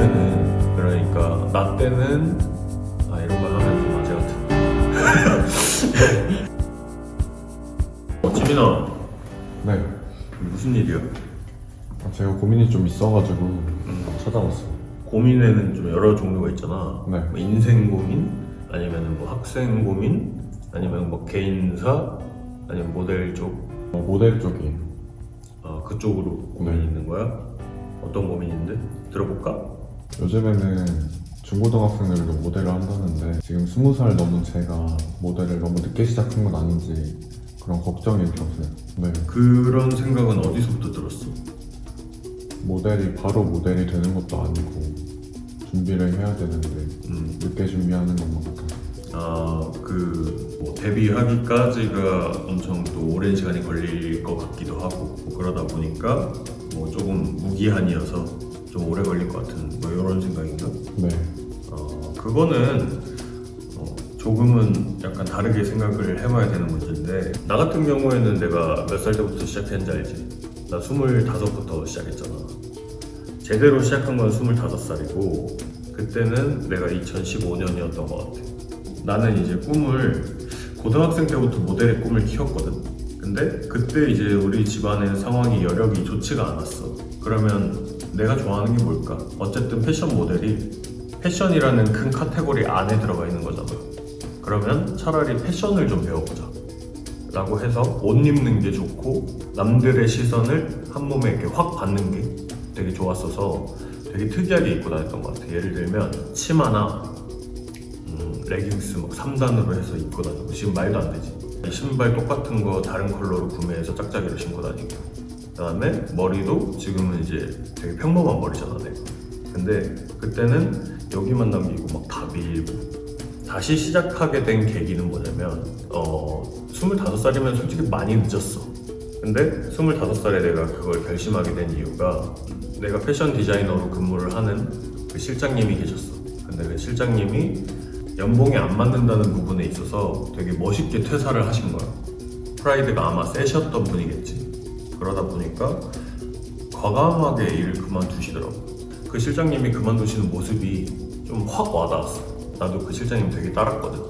요즘에는 그러니까 나 때는 이런 거 하면 좀 아재 같은데. 지민아, 네. 무슨 일이야? 제가 고민이 좀 있어가지고 찾아왔어요. 고민에는 좀 여러 종류가 있잖아. 네. 뭐 인생 고민, 아니면 뭐 학생 고민, 아니면 뭐 개인사, 아니면 모델 쪽. 모델 쪽이에요. 그쪽으로 고민이 네. 있는 거야? 어떤 고민인데? 들어볼까? 요즘에는 중고등학생들도 모델을 한다는데 지금 20살 넘은 제가 모델을 너무 늦게 시작한 건 아닌지 그런 걱정이 들어서요. 네. 그런 생각은 어디서부터 들었어? 모델이 바로 모델이 되는 것도 아니고 준비를 해야 되는데 늦게 준비하는 것만 같아서. 뭐 데뷔하기까지가 엄청 또 오랜 시간이 걸릴 것 같기도 하고 뭐 그러다 보니까 뭐 조금 무기한이어서 좀 오래 걸릴 것 같은 뭐 이런 생각인가? 네. 그거는 조금은 약간 다르게 생각을 해봐야 되는 문제인데, 나 같은 경우에는 내가 몇 살 때부터 시작했는지 알지? 나 25부터 시작했잖아. 제대로 시작한 건 25살이고 그때는 내가 2015년이었던 것 같아. 나는 이제 꿈을 고등학생 때부터 모델의 꿈을 키웠거든. 근데 그때 이제 우리 집안의 상황이 여력이 좋지가 않았어. 그러면 내가 좋아하는 게 뭘까? 어쨌든 패션 모델이 패션이라는 큰 카테고리 안에 들어가 있는 거잖아. 그러면 차라리 패션을 좀 배워보자 라고 해서 옷 입는 게 좋고 남들의 시선을 한 몸에 이렇게 확 받는 게 되게 좋았어서 되게 특이하게 입고 다녔던 것 같아. 예를 들면 치마나 레깅스 막 3단으로 해서 입고 다니고, 지금 말도 안 되지. 신발 똑같은 거 다른 컬러로 구매해서 짝짝이로 신고 다니고, 그 다음에 머리도 지금은 이제 되게 평범한 머리잖아 내가. 근데 그때는 여기만 남기고 막 다 밀고. 다시 시작하게 된 계기는 뭐냐면 25살이면 솔직히 많이 늦었어. 근데 25살에 내가 그걸 결심하게 된 이유가, 내가 패션 디자이너로 근무를 하는 그 실장님이 계셨어. 근데 그 실장님이 연봉이 안 맞는다는 부분에 있어서 되게 멋있게 퇴사를 하신 거야. 프라이드가 아마 세셨던 분이겠지. 그러다 보니까 과감하게 일을 그만두시더라고. 그 실장님이 그만두시는 모습이 좀 확 와닿았어. 나도 그 실장님 되게 따랐거든.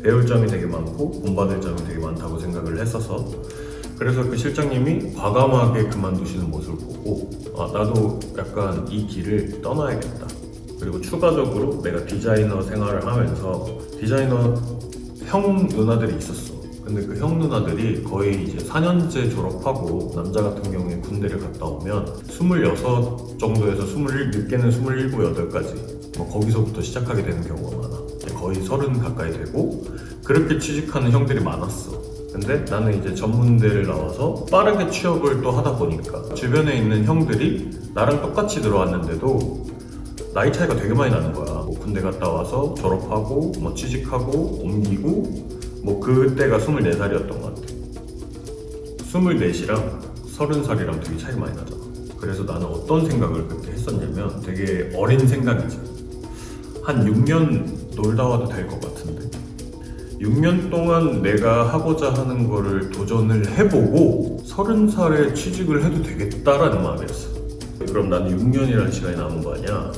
배울 점이 되게 많고 본받을 점이 되게 많다고 생각을 했어서, 그래서 그 실장님이 과감하게 그만두시는 모습을 보고 나도 약간 이 길을 떠나야겠다. 그리고 추가적으로 내가 디자이너 생활을 하면서 디자이너 형 누나들이 있었어. 근데 그 형 누나들이 거의 이제 4년째 졸업하고, 남자 같은 경우에 군대를 갔다 오면 26 정도에서 21, 늦게는 27, 8까지 뭐 거기서부터 시작하게 되는 경우가 많아. 거의 30 가까이 되고 그렇게 취직하는 형들이 많았어. 근데 나는 이제 전문대를 나와서 빠르게 취업을 또 하다 보니까 주변에 있는 형들이 나랑 똑같이 들어왔는데도 나이 차이가 되게 많이 나는 거야. 뭐 군대 갔다 와서 졸업하고 뭐 취직하고 옮기고, 뭐 그때가 24살이었던 것 같아. 24이랑 30살이랑 되게 차이 많이 나잖아. 그래서 나는 어떤 생각을 그렇게 했었냐면, 되게 어린 생각이지. 한 6년 놀다 와도 될 것 같은데 6년 동안 내가 하고자 하는 거를 도전을 해보고 30살에 취직을 해도 되겠다라는 마음이었어. 그럼 나는 6년이라는 시간이 남은 거 아니야.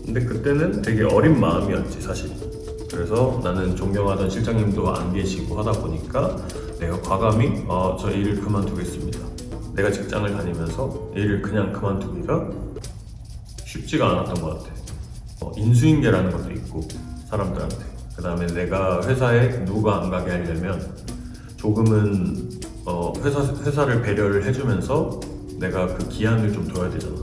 근데 그때는 되게 어린 마음이었지 사실. 그래서 나는 존경하던 실장님도 안 계시고 하다 보니까 내가 과감히 저 일을 그만두겠습니다. 내가 직장을 다니면서 일을 그냥 그만두기가 쉽지가 않았던 것 같아. 인수인계라는 것도 있고 사람들한테, 그 다음에 내가 회사에 누가 안 가게 하려면 조금은 회사를 배려를 해주면서 내가 그 기한을 좀 둬야 되잖아.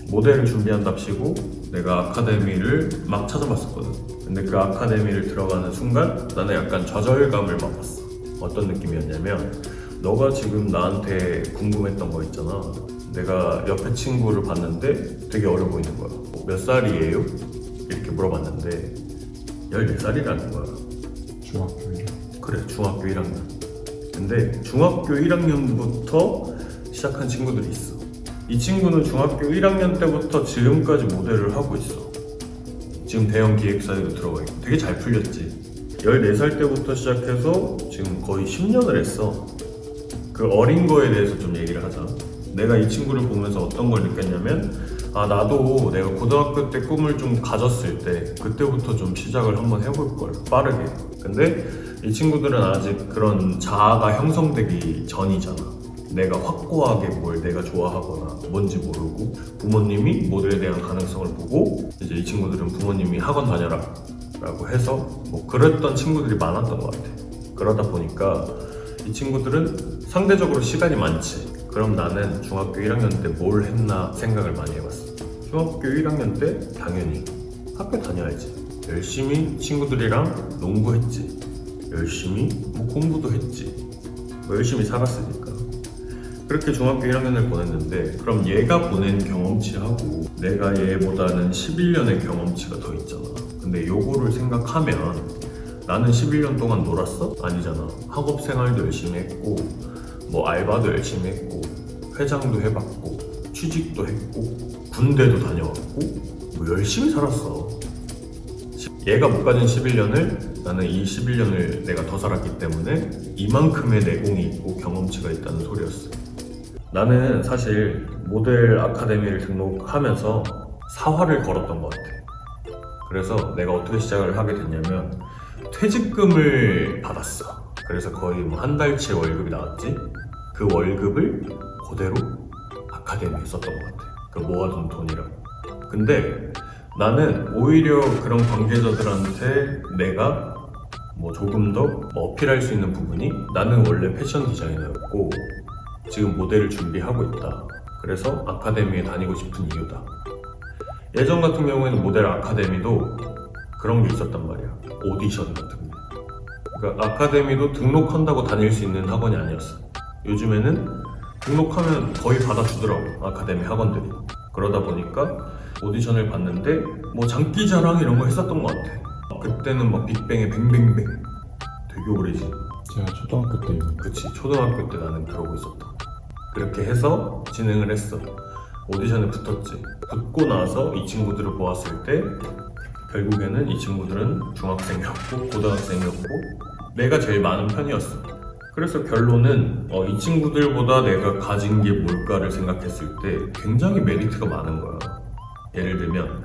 모델을 준비한답시고 내가 아카데미를 막 찾아봤었거든. 근데 그 아카데미를 들어가는 순간 나는 약간 좌절감을 맛봤어. 어떤 느낌이었냐면, 너가 지금 나한테 궁금했던 거 있잖아. 내가 옆에 친구를 봤는데 되게 어려 보이는 거야. 몇 살이에요? 이렇게 물어봤는데 14살이라는 거야. 중학교 1. 그래, 중학교 1학년. 근데 중학교 1학년부터 시작한 친구들이 있어. 이 친구는 중학교 1학년 때부터 지금까지 모델을 하고 있어. 지금 대형 기획사에도 들어가 있고 되게 잘 풀렸지. 14살 때부터 시작해서 지금 거의 10년을 했어. 그 어린 거에 대해서 좀 얘기를 하자. 내가 이 친구를 보면서 어떤 걸 느꼈냐면, 나도 내가 고등학교 때 꿈을 좀 가졌을 때 그때부터 좀 시작을 한번 해볼 걸, 빠르게. 근데 이 친구들은 아직 그런 자아가 형성되기 전이잖아. 내가 확고하게 뭘 내가 좋아하거나 뭔지 모르고, 부모님이 모델에 대한 가능성을 보고 이제 이 친구들은 부모님이 학원 다녀라 라고 해서 뭐 그랬던 친구들이 많았던 것 같아. 그러다 보니까 이 친구들은 상대적으로 시간이 많지. 그럼 나는 중학교 1학년 때 뭘 했나 생각을 많이 해봤어. 중학교 1학년 때 당연히 학교 다녀야지. 열심히 친구들이랑 농구했지. 열심히 뭐 공부도 했지. 뭐 열심히 살았으니까. 그렇게 중학교 1학년을 보냈는데, 그럼 얘가 보낸 경험치하고 내가 얘보다는 11년의 경험치가 더 있잖아. 근데 요거를 생각하면 나는 11년 동안 놀았어? 아니잖아. 학업 생활도 열심히 했고, 뭐 알바도 열심히 했고, 회장도 해봤고, 취직도 했고, 군대도 다녀왔고, 뭐 열심히 살았어. 얘가 못 가진 11년을, 나는 이 11년을 내가 더 살았기 때문에 이만큼의 내공이 있고 경험치가 있다는 소리였어. 나는 사실 모델 아카데미를 등록하면서 사활을 걸었던 것 같아. 그래서 내가 어떻게 시작을 하게 됐냐면, 퇴직금을 받았어. 그래서 거의 뭐 한 달치 월급이 나왔지. 그 월급을 그대로 아카데미에 썼던 것 같아. 그 모아둔 돈이랑. 근데 나는 오히려 그런 관계자들한테 내가 뭐 조금 더 어필할 수 있는 부분이, 나는 원래 패션 디자이너였고 지금 모델을 준비하고 있다. 그래서 아카데미에 다니고 싶은 이유다. 예전 같은 경우에는 모델 아카데미도 그런 게 있었단 말이야. 오디션 같은 게. 그러니까 아카데미도 등록한다고 다닐 수 있는 학원이 아니었어. 요즘에는 등록하면 거의 받아주더라고, 아카데미 학원들이. 그러다 보니까 오디션을 봤는데 뭐 장기자랑 이런 거 했었던 것 같아. 그때는 막 빅뱅의 뱅뱅뱅, 되게 오래지. 제가 초등학교 때 그치, 초등학교 때 나는 그러고 있었다. 그렇게 해서 진행을 했어. 오디션에 붙었지. 붙고 나서 이 친구들을 보았을 때 결국에는 이 친구들은 중학생이었고 고등학생이었고 내가 제일 많은 편이었어. 그래서 결론은 이 친구들보다 내가 가진 게 뭘까를 생각했을 때 굉장히 메리트가 많은 거야. 예를 들면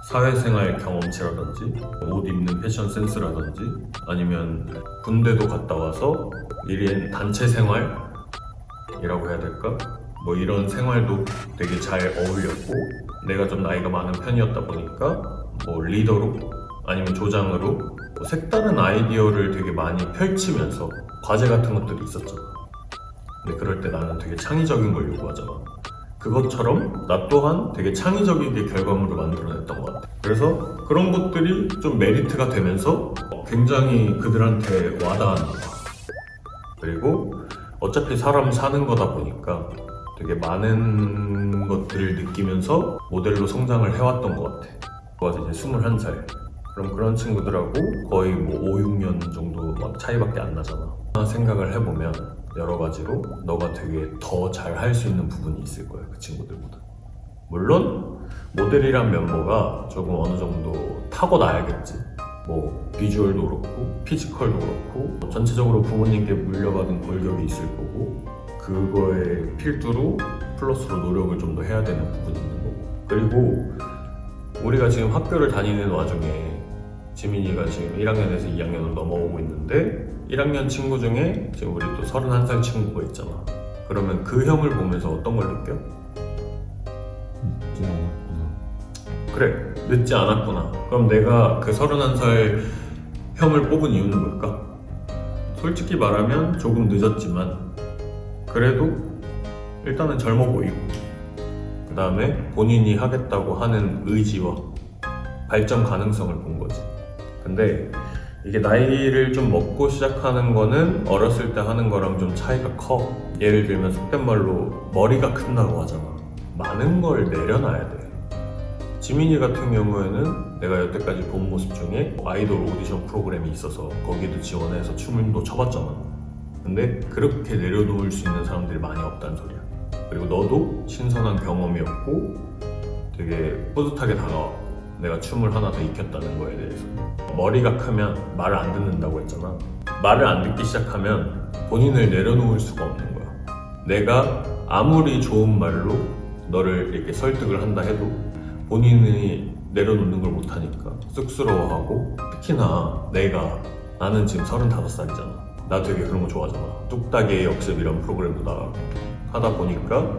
사회생활 경험치라든지, 옷 입는 패션 센스라든지, 아니면 군대도 갔다 와서 1인 단체 생활이라고 해야 될까? 뭐 이런 생활도 되게 잘 어울렸고, 내가 좀 나이가 많은 편이었다 보니까 뭐 리더로 아니면 조장으로 뭐 색다른 아이디어를 되게 많이 펼치면서 과제 같은 것들이 있었잖아. 근데 그럴 때 나는 되게 창의적인 걸 요구하잖아. 그것처럼 나 또한 되게 창의적이게 결과물을 만들어냈던 것 같아. 그래서 그런 것들이 좀 메리트가 되면서 굉장히 그들한테 와닿는 거야. 그리고 어차피 사람 사는 거다 보니까 되게 많은 것들을 느끼면서 모델로 성장을 해왔던 것 같아. 그래서 이제 21살. 그럼 그런 친구들하고 거의 뭐 5, 6년 정도 막 차이밖에 안 나잖아. 생각을 해보면 여러 가지로 너가 되게 더 잘 할 수 있는 부분이 있을 거야, 그 친구들보다. 물론 모델이란 멤버가 조금 어느 정도 타고나야겠지. 뭐 비주얼도 그렇고 피지컬도 그렇고 전체적으로 부모님께 물려받은 골격이 있을 거고, 그거에 필두로 플러스로 노력을 좀 더 해야 되는 부분이 있는 거고. 그리고 우리가 지금 학교를 다니는 와중에 지민이가 지금 1학년에서 2학년으로 넘어오고 있는데, 1학년 친구 중에 지금 우리 또 31살 친구가 있잖아. 그러면 그 형을 보면서 어떤 걸 느껴? 늦지 않았구나. 그래, 늦지 않았구나. 그럼 내가 그 31살 형을 뽑은 이유는 뭘까? 솔직히 말하면 조금 늦었지만 그래도 일단은 젊어 보이고, 그 다음에 본인이 하겠다고 하는 의지와 발전 가능성을 본 거지. 근데 이게 나이를 좀 먹고 시작하는 거는 어렸을 때 하는 거랑 좀 차이가 커. 예를 들면 속된 말로 머리가 큰다고 하잖아. 많은 걸 내려놔야 돼. 지민이 같은 경우에는 내가 여태까지 본 모습 중에 아이돌 오디션 프로그램이 있어서 거기도 지원해서 춤도 춰봤잖아. 근데 그렇게 내려놓을 수 있는 사람들이 많이 없다는 소리야. 그리고 너도 신선한 경험이었고 되게 뿌듯하게 다가왔고, 내가 춤을 하나 더 익혔다는 거에 대해서. 머리가 크면 말을 안 듣는다고 했잖아. 말을 안 듣기 시작하면 본인을 내려놓을 수가 없는 거야. 내가 아무리 좋은 말로 너를 이렇게 설득을 한다 해도 본인이 내려놓는 걸 못하니까 쑥스러워하고, 특히나 나는 지금 35살이잖아. 나 되게 그런 거 좋아하잖아. 뚝딱이의 역습이란 프로그램도 나가고 하다 보니까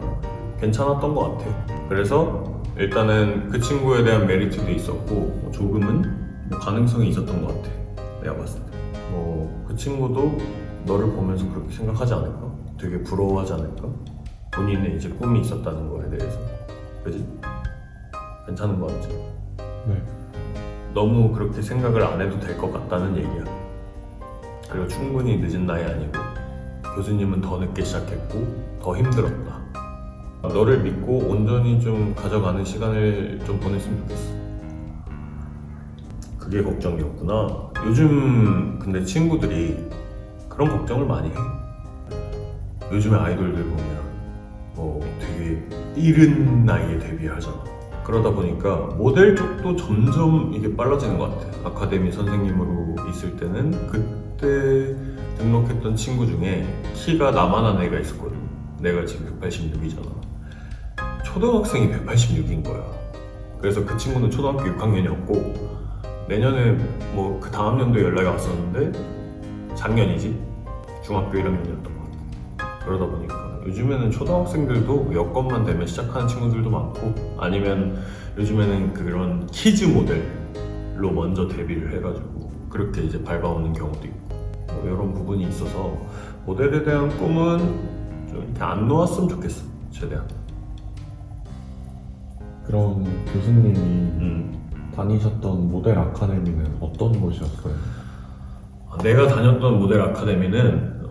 괜찮았던 것 같아. 그래서 일단은 그 친구에 대한 메리트도 있었고 조금은 가능성이 있었던 것 같아. 내가 봤을 때 그 친구도 너를 보면서 그렇게 생각하지 않을까? 되게 부러워하지 않을까? 본인의 이제 꿈이 있었다는 거에 대해서. 그지? 괜찮은 것 같지? 네. 너무 그렇게 생각을 안 해도 될 것 같다는 얘기야. 그리고 충분히 늦은 나이 아니고 교수님은 더 늦게 시작했고 더 힘들었다. 너를 믿고 온전히 좀 가져가는 시간을 좀 보냈으면 좋겠어. 그게 걱정이었구나. 요즘 근데 친구들이 그런 걱정을 많이 해. 요즘에 아이돌들 보면 되게 이른 나이에 데뷔하잖아. 그러다 보니까 모델 쪽도 점점 이게 빨라지는 것 같아. 아카데미 선생님으로 있을 때는 그때 등록했던 친구 중에 키가 나만한 애가 있었거든. 내가 지금 186이잖아. 초등학생이 186인 거야. 그래서 그 친구는 초등학교 6학년이었고 내년에 그 다음 연도에 연락이 왔었는데 작년이지? 중학교 1학년이었던 것 같아. 그러다 보니까 요즘에는 초등학생들도 여건만 되면 시작하는 친구들도 많고, 아니면 요즘에는 그런 키즈 모델로 먼저 데뷔를 해가지고 그렇게 이제 밟아오는 경우도 있고, 이런 부분이 있어서 모델에 대한 꿈은 좀 이렇게 안 놓았으면 좋겠어. 최대한. 그럼 교수님이 다니셨던 모델 아카데미는 어떤 곳이었어요? 내가 다녔던 모델 아카데미는